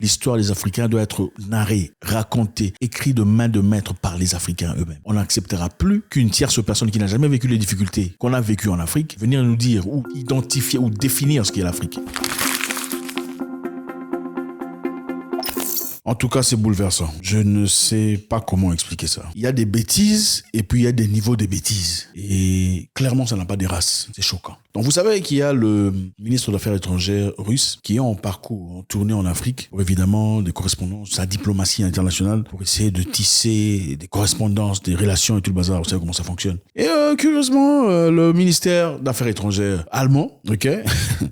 L'histoire des Africains doit être narrée, racontée, écrite de main de maître par les Africains eux-mêmes. On n'acceptera plus qu'une tierce personne qui n'a jamais vécu les difficultés qu'on a vécues en Afrique venir nous dire ou identifier ou définir ce qu'est l'Afrique. En tout cas, c'est bouleversant. Je ne sais pas comment expliquer ça. Il y a des bêtises et puis il y a des niveaux de bêtises. Et clairement, ça n'a pas des races. C'est choquant. Donc, vous savez qu'il y a le ministre des Affaires étrangères russe qui est en parcours, en tournée en Afrique, pour évidemment des correspondances, sa diplomatie internationale, pour essayer de tisser des correspondances, des relations et tout le bazar. Vous savez comment ça fonctionne. Et curieusement, le ministère d'Affaires étrangères allemand,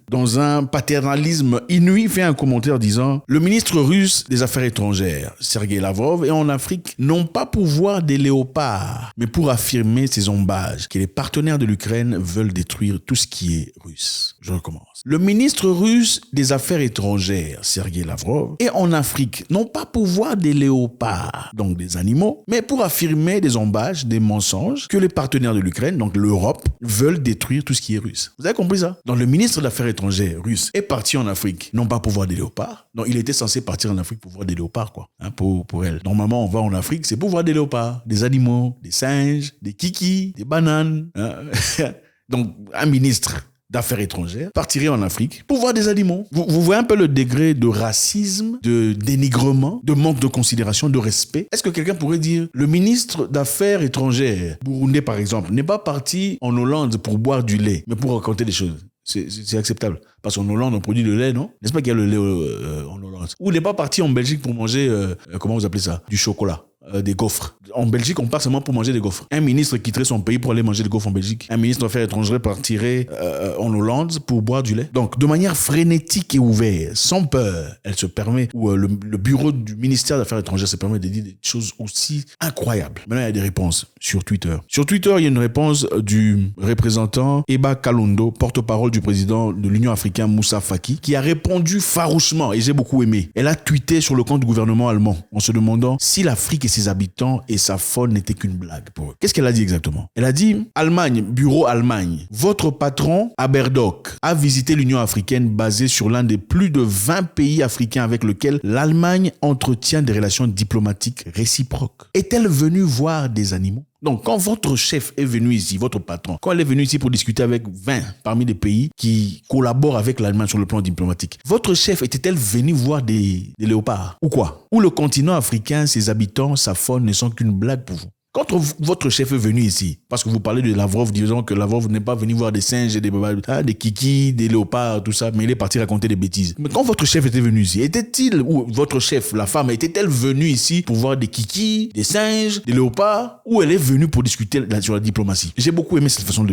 dans un paternalisme inouï, fait un commentaire disant « Le ministre russe des Affaires étrangères, Sergei Lavrov, est en Afrique non pas pour voir des léopards, mais pour affirmer ses ombages que les partenaires de l'Ukraine veulent détruire tout ce qui est russe. » Je recommence. Le ministre russe des Affaires étrangères, Sergei Lavrov, est en Afrique non pas pour voir des léopards, donc des animaux, mais pour affirmer des ombages, des mensonges que les partenaires de l'Ukraine, donc l'Europe, veulent détruire tout ce qui est russe. Vous avez compris ça? Donc le ministre des Affaires étrangères russe est parti en Afrique non pas pour voir des léopards, donc il était censé partir en Afrique pour voir des léopards, quoi, pour elle. Normalement, on va en Afrique, c'est pour voir des léopards, des animaux, des singes, des kikis, des bananes. Donc, un ministre d'Affaires étrangères partirait en Afrique pour voir des animaux. Vous voyez un peu le degré de racisme, de dénigrement, de manque de considération, de respect. Est-ce que quelqu'un pourrait dire, le ministre d'Affaires étrangères, burundais par exemple, n'est pas parti en Hollande pour boire du lait, mais pour raconter des choses? C'est acceptable. Parce qu'en Hollande, on produit le lait, non? N'est-ce pas qu'il y a le lait en Hollande? Ou il n'est pas parti en Belgique pour manger, comment vous appelez ça? Du chocolat. Des gaufres. En Belgique, on part seulement pour manger des gaufres. Un ministre quitterait son pays pour aller manger des gaufres en Belgique. Un ministre des Affaires étrangères partirait en Hollande pour boire du lait. Donc, de manière frénétique et ouverte, sans peur, elle se permet, ou le bureau du ministère des Affaires étrangères se permet de dire des choses aussi incroyables. Maintenant, il y a des réponses sur Twitter. Sur Twitter, il y a une réponse du représentant Eba Kalondo, porte-parole du président de l'Union africaine Moussa Faki, qui a répondu farouchement, et j'ai beaucoup aimé. Elle a tweeté sur le compte du gouvernement allemand en se demandant si l'Afrique et ses habitants et sa faune n'étaient qu'une blague pour eux. Qu'est-ce qu'elle a dit exactement? Elle a dit, Allemagne, bureau Allemagne, votre patron, Aberdoc, a visité l'Union africaine basée sur l'un des plus de 20 pays africains avec lequel l'Allemagne entretient des relations diplomatiques réciproques. Est-elle venue voir des animaux? Donc, quand votre chef est venu ici, votre patron, quand elle est venue ici pour discuter avec 20 parmi les pays qui collaborent avec l'Allemagne sur le plan diplomatique, votre chef était-elle venue voir des léopards? Ou quoi? Ou le continent africain, ses habitants, sa faune ne sont qu'une blague pour vous? Quand votre chef est venu ici, parce que vous parlez de Lavrov, disons que Lavrov n'est pas venu voir des singes, des kikis, des léopards, tout ça, mais il est parti raconter des bêtises. Mais quand votre chef était venu ici, était-il, ou votre chef, la femme, était-elle venue ici pour voir des kikis, des singes, des léopards, ou elle est venue pour discuter sur la diplomatie? J'ai beaucoup aimé cette façon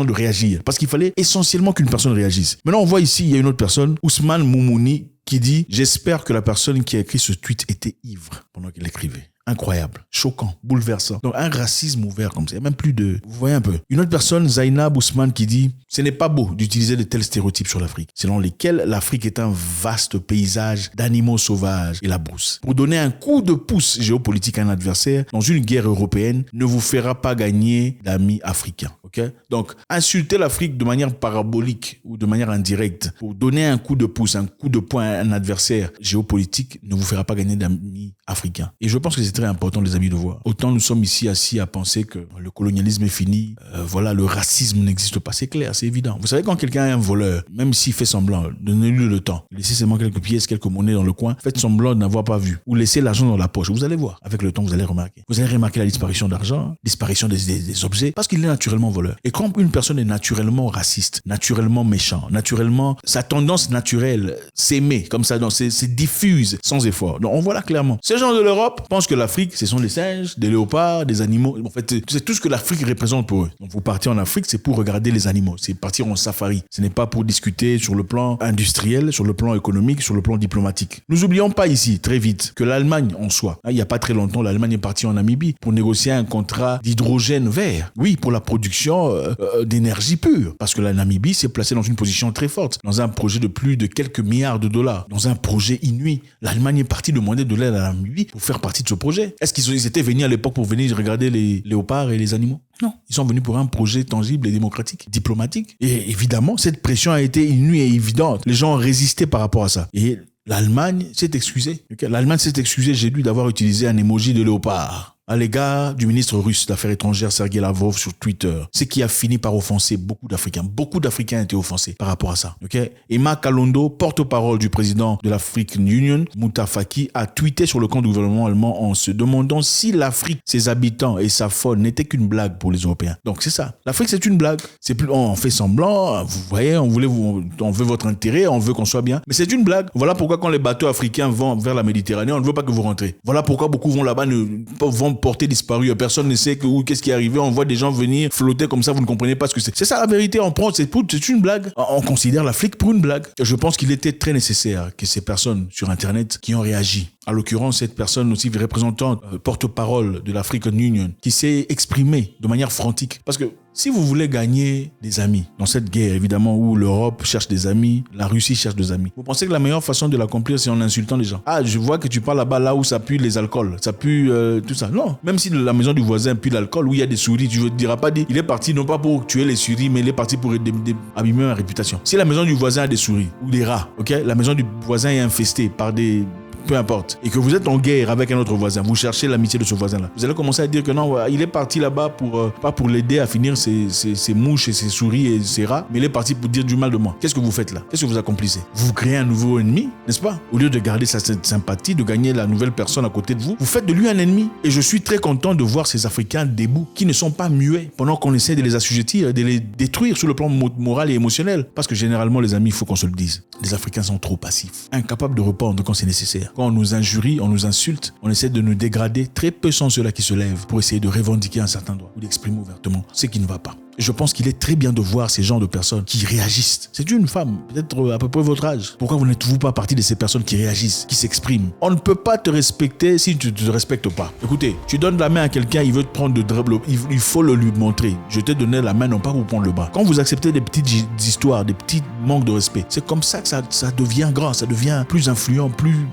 de réagir, parce qu'il fallait essentiellement qu'une personne réagisse. Maintenant, on voit ici, il y a une autre personne, Ousmane Moumouni, qui dit « J'espère que la personne qui a écrit ce tweet était ivre pendant qu'elle écrivait. » Incroyable, choquant, bouleversant. Donc un racisme ouvert comme ça, il n'y a même plus de... Vous voyez un peu. Une autre personne, Zainab Ousmane, qui dit « Ce n'est pas beau d'utiliser de tels stéréotypes sur l'Afrique, selon lesquels l'Afrique est un vaste paysage d'animaux sauvages et la brousse. Pour donner un coup de pouce géopolitique à un adversaire dans une guerre européenne ne vous fera pas gagner d'amis africains. » Okay? Donc, insulter l'Afrique de manière parabolique ou de manière indirecte pour donner un coup de pouce, un coup de poing à un adversaire géopolitique ne vous fera pas gagner d'amis africains. Et je pense que c'est très important, les amis, de voir. Autant nous sommes ici assis à penser que le colonialisme est fini, voilà, le racisme n'existe pas, c'est clair, c'est évident. Vous savez, quand quelqu'un est un voleur, même s'il fait semblant, donnez-lui le temps, laissez seulement quelques pièces, quelques monnaies dans le coin, faites semblant de n'avoir pas vu, ou laissez l'argent dans la poche, vous allez voir. Avec le temps, vous allez remarquer. Vous allez remarquer la disparition d'argent, disparition des objets, parce qu'il est naturellement voleur. Et quand une personne est naturellement raciste, naturellement méchant, naturellement, sa tendance naturelle, s'aimer, comme ça, c'est diffuse, sans effort. Donc on voit là clairement. Ces gens de l'Europe pensent que l'Afrique, ce sont des singes, des léopards, des animaux. En fait, c'est tout ce que l'Afrique représente pour eux. Donc vous partez en Afrique, c'est pour regarder les animaux, c'est partir en safari. Ce n'est pas pour discuter sur le plan industriel, sur le plan économique, sur le plan diplomatique. Nous oublions pas ici, très vite, que l'Allemagne en soi, il n'y a pas très longtemps, l'Allemagne est partie en Namibie pour négocier un contrat d'hydrogène vert. Oui, pour la production d'énergie pure. Parce que la Namibie s'est placée dans une position très forte, dans un projet de plus de quelques milliards de dollars, dans un projet inouï. L'Allemagne est partie demander de l'aide à la Namibie pour faire partie de ce projet. Est-ce qu'ils étaient venus à l'époque pour venir regarder les léopards et les animaux? Non. Ils sont venus pour un projet tangible et démocratique, diplomatique. Et évidemment, cette pression a été inouïe et évidente. Les gens ont résisté par rapport à ça. Et l'Allemagne s'est excusée. Okay? L'Allemagne s'est excusée, j'ai lu, d'avoir utilisé un emoji de léopard à l'égard du ministre russe d'Affaires étrangères Sergei Lavrov sur Twitter, ce qui a fini par offenser beaucoup d'Africains. Beaucoup d'Africains ont été offensés par rapport à ça. Okay? Emma Kalondo, porte-parole du président de l'African Union, Moussa Faki, a tweeté sur le compte du gouvernement allemand en se demandant si l'Afrique, ses habitants et sa faune n'étaient qu'une blague pour les Européens. Donc c'est ça. L'Afrique, c'est une blague. C'est plus, on fait semblant, vous voyez, on veut votre intérêt, on veut qu'on soit bien. Mais c'est une blague. Voilà pourquoi quand les bateaux africains vont vers la Méditerranée, on ne veut pas que vous rentrez. Voilà pourquoi beaucoup vont là-bas, vont porter disparu. Personne ne sait qu'est-ce qui est arrivé. On voit des gens venir flotter comme ça, vous ne comprenez pas ce que c'est. C'est ça la vérité. On prend, c'est une blague. On considère l'Afrique pour une blague. Je pense qu'il était très nécessaire que ces personnes sur Internet qui ont réagi, en l'occurrence cette personne aussi représentante, porte-parole de l'African Union, qui s'est exprimée de manière frantique. Parce que si vous voulez gagner des amis dans cette guerre, évidemment, où l'Europe cherche des amis, la Russie cherche des amis, vous pensez que la meilleure façon de l'accomplir, c'est en insultant les gens? Ah, je vois que tu parles là-bas, là où ça pue les alcools, ça pue tout ça. Non, même si la maison du voisin pue l'alcool, où il y a des souris, tu ne diras pas, il est parti non pas pour tuer les souris, mais il est parti pour abîmer ma réputation. Si la maison du voisin a des souris ou des rats, ok, la maison du voisin est infestée par des... peu importe, et que vous êtes en guerre avec un autre voisin, vous cherchez l'amitié de ce voisin-là, vous allez commencer à dire que non, il est parti là-bas pour pas pour l'aider à finir ses mouches et ses souris et ses rats, mais il est parti pour dire du mal de moi. Qu'est-ce que vous faites là? Qu'est-ce que vous accomplissez? Vous créez un nouveau ennemi, n'est-ce pas? Au lieu de garder sa sympathie, de gagner la nouvelle personne à côté de vous, vous faites de lui un ennemi. Et je suis très content de voir ces Africains debout, qui ne sont pas muets, pendant qu'on essaie de les assujettir, de les détruire sur le plan moral et émotionnel. Parce que généralement, les amis, il faut qu'on se le dise, les Africains sont trop passifs, incapables de répondre quand c'est nécessaire. Quand on nous injurie, on nous insulte, on essaie de nous dégrader. Très peu sont ceux-là qui se lèvent pour essayer de revendiquer un certain droit ou d'exprimer ouvertement ce qui ne va pas. Et je pense qu'il est très bien de voir ces genres de personnes qui réagissent. C'est une femme, peut-être à peu près votre âge. Pourquoi vous n'êtes-vous pas partie de ces personnes qui réagissent, qui s'expriment? On ne peut pas te respecter si tu ne te respectes pas. Écoutez, tu donnes la main à quelqu'un, il veut te prendre de dribble, il faut le lui montrer. Je t'ai donné la main non pas pour prendre le bras. Quand vous acceptez des petites histoires, des petits manques de respect, c'est comme ça que ça devient grand, ça devient plus influent, plus...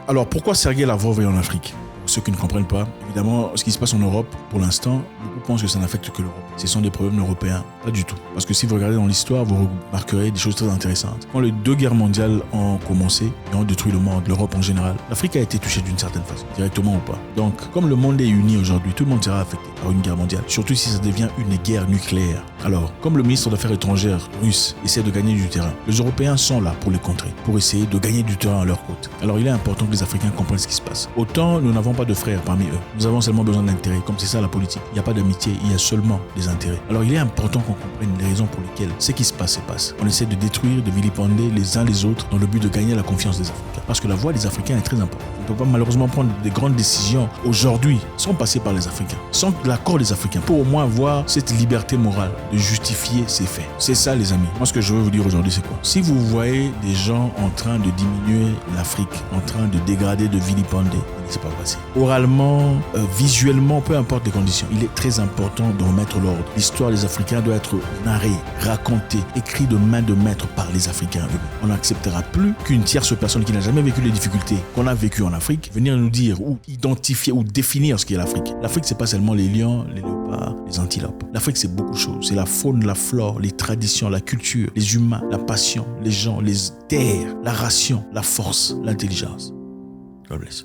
Alors, pourquoi Sergei Lavrov est en Afrique? Pour ceux qui ne comprennent pas, évidemment, ce qui se passe en Europe, pour l'instant, beaucoup pensent que ça n'affecte que l'Europe. Ce sont des problèmes européens. Pas du tout. Parce que si vous regardez dans l'histoire, vous remarquerez des choses très intéressantes. Quand les deux guerres mondiales ont commencé et ont détruit le monde, l'Europe en général, l'Afrique a été touchée d'une certaine façon, directement ou pas. Donc, comme le monde est uni aujourd'hui, tout le monde sera affecté par une guerre mondiale. Surtout si ça devient une guerre nucléaire. Alors, comme le ministre des Affaires étrangères russe essaie de gagner du terrain, les Européens sont là pour les contrer, pour essayer de gagner du terrain à leur côte. Alors, il est important que les Africains comprennent ce qui se passe. Autant nous n'avons pas de frères parmi eux. Nous avons seulement besoin d'intérêt. Comme c'est ça la politique. Il n'y a pas d'amitié, il y a seulement des intérêts. Alors, il est important qu'on comprenne les raisons pour lesquelles ce qui se passe. On essaie de détruire, de vilipender les uns les autres dans le but de gagner la confiance des Africains. Parce que la voix des Africains est très importante. On ne peut pas malheureusement prendre des grandes décisions aujourd'hui sans passer par les Africains, sans l'accord des Africains, pour au moins avoir cette liberté morale de justifier ses faits. C'est ça les amis. Moi ce que je veux vous dire aujourd'hui c'est quoi? Si vous voyez des gens en train de diminuer l'Afrique, en train de dégrader, de vilipender, c'est pas facile. Oralement, visuellement, peu importe les conditions, il est très important de remettre l'ordre. L'histoire des Africains doit être narrée, racontée, écrite de main de maître par les Africains eux-mêmes. On n'acceptera plus qu'une tierce personne qui n'a jamais vécu les difficultés qu'on a vécues en Afrique venir nous dire ou identifier ou définir ce qu'est l'Afrique. L'Afrique, c'est pas seulement les lions, les léopards, les antilopes. L'Afrique, c'est beaucoup de choses. C'est la faune, la flore, les traditions, la culture, les humains, la passion, les gens, les terres, la ration, la force, l'intelligence. God bless.